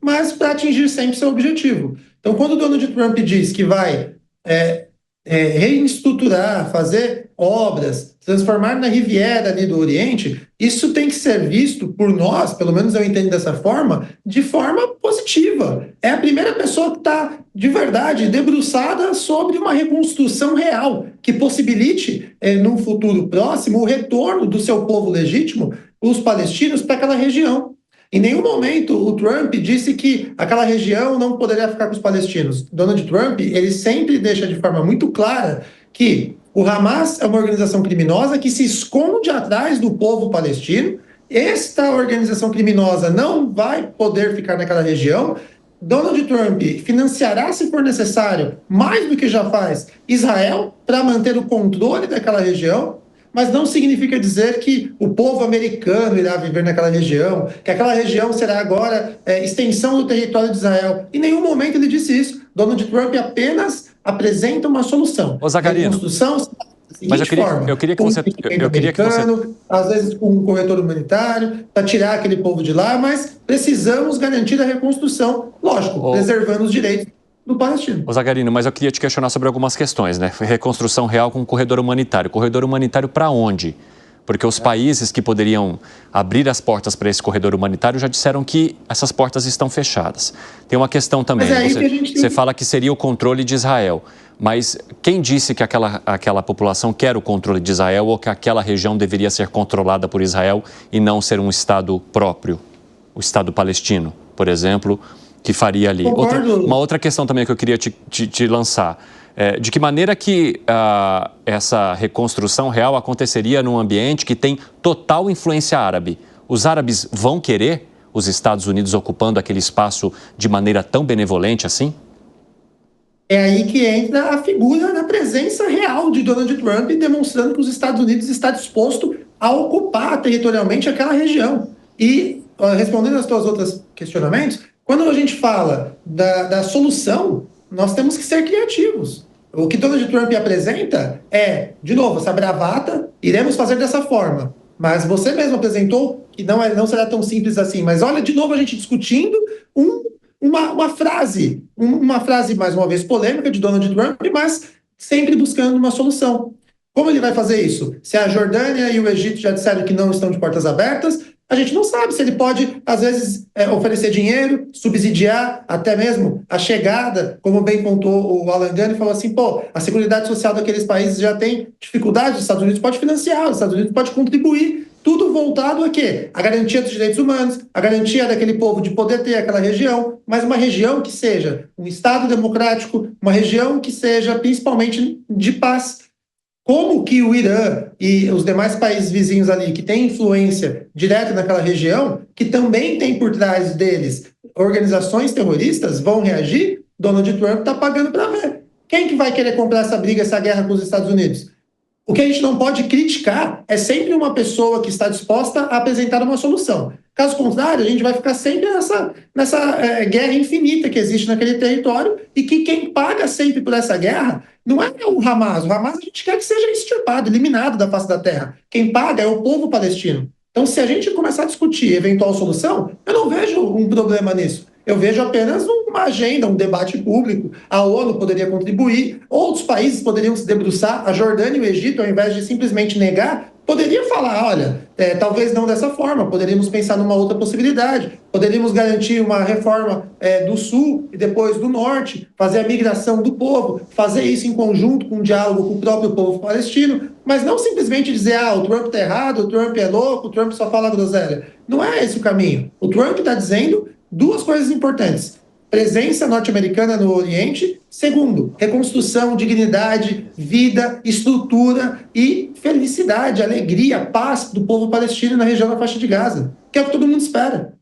mas para atingir sempre seu objetivo. Então, quando o Donald Trump diz que vai reestruturar, fazer obras, transformar na Riviera ali do Oriente, isso tem que ser visto por nós, pelo menos eu entendo dessa forma, de forma positiva. É a primeira pessoa que está, de verdade, debruçada sobre uma reconstrução real, que possibilite, num futuro próximo, o retorno do seu povo legítimo, os palestinos, para aquela região. Em nenhum momento o Trump disse que aquela região não poderia ficar com os palestinos. Donald Trump, ele sempre deixa de forma muito clara que o Hamas é uma organização criminosa que se esconde atrás do povo palestino. Esta organização criminosa não vai poder ficar naquela região. Donald Trump financiará, se for necessário, mais do que já faz, Israel para manter o controle daquela região, mas não significa dizer que o povo americano irá viver naquela região, que aquela região será agora extensão do território de Israel. Em nenhum momento ele disse isso. Donald Trump apenas apresenta uma solução. Ô, Zagarino, reconstrução da seguinte forma, eu queria que você... às vezes com um corredor humanitário, para tirar aquele povo de lá, mas precisamos garantir a reconstrução, lógico, preservando os direitos do palestino. Ô, Zagarino, mas eu queria te questionar sobre algumas questões, né? Reconstrução real com corredor humanitário. Corredor humanitário para onde? Porque os países que poderiam abrir as portas para esse corredor humanitário já disseram que essas portas estão fechadas. Tem uma questão também, você fala que seria o controle de Israel, mas quem disse que aquela população quer o controle de Israel ou que aquela região deveria ser controlada por Israel e não ser um Estado próprio, o Estado palestino, por exemplo, que faria ali? Uma outra questão também que eu queria te lançar. De que maneira que essa reconstrução real aconteceria num ambiente que tem total influência árabe? Os árabes vão querer os Estados Unidos ocupando aquele espaço de maneira tão benevolente assim? É aí que entra a figura da presença real de Donald Trump, demonstrando que os Estados Unidos está disposto a ocupar territorialmente aquela região. E, respondendo aos teus outros questionamentos, quando a gente fala da solução, nós temos que ser criativos. O que Donald Trump apresenta é, de novo, essa bravata, iremos fazer dessa forma. Mas você mesmo apresentou que não será tão simples assim. Mas olha, de novo, a gente discutindo uma frase, mais uma vez, polêmica de Donald Trump, mas sempre buscando uma solução. Como ele vai fazer isso? Se a Jordânia e o Egito já disseram que não estão de portas abertas, a gente não sabe se ele pode, às vezes, oferecer dinheiro, subsidiar até mesmo a chegada, como bem pontuou o Alan Gani, falou assim, a Seguridade Social daqueles países já tem dificuldade, os Estados Unidos pode financiar, os Estados Unidos pode contribuir, tudo voltado a quê? A garantia dos direitos humanos, a garantia daquele povo de poder ter aquela região, mas uma região que seja um Estado democrático, uma região que seja principalmente de paz. Como que o Irã e os demais países vizinhos ali, que têm influência direta naquela região, que também tem por trás deles organizações terroristas, vão reagir? Donald Trump está pagando para ver. Quem que vai querer comprar essa briga, essa guerra com os Estados Unidos? O que a gente não pode criticar é sempre uma pessoa que está disposta a apresentar uma solução. Caso contrário, a gente vai ficar sempre nessa guerra infinita que existe naquele território e que quem paga sempre por essa guerra não é o Hamas. O Hamas a gente quer que seja extirpado, eliminado da face da terra. Quem paga é o povo palestino. Então, se a gente começar a discutir eventual solução, eu não vejo um problema nisso. Eu vejo apenas uma agenda, um debate público. A ONU poderia contribuir, outros países poderiam se debruçar. A Jordânia e o Egito, ao invés de simplesmente negar, poderiam falar, olha, talvez não dessa forma, poderíamos pensar numa outra possibilidade, poderíamos garantir uma reforma do Sul e depois do Norte, fazer a migração do povo, fazer isso em conjunto com um diálogo com o próprio povo palestino, mas não simplesmente dizer, o Trump está errado, o Trump é louco, o Trump só fala groselha. Não é esse o caminho. O Trump está dizendo duas coisas importantes: presença norte-americana no Oriente. Segundo, reconstrução, dignidade, vida, estrutura e felicidade, alegria, paz do povo palestino na região da faixa de Gaza, que é o que todo mundo espera.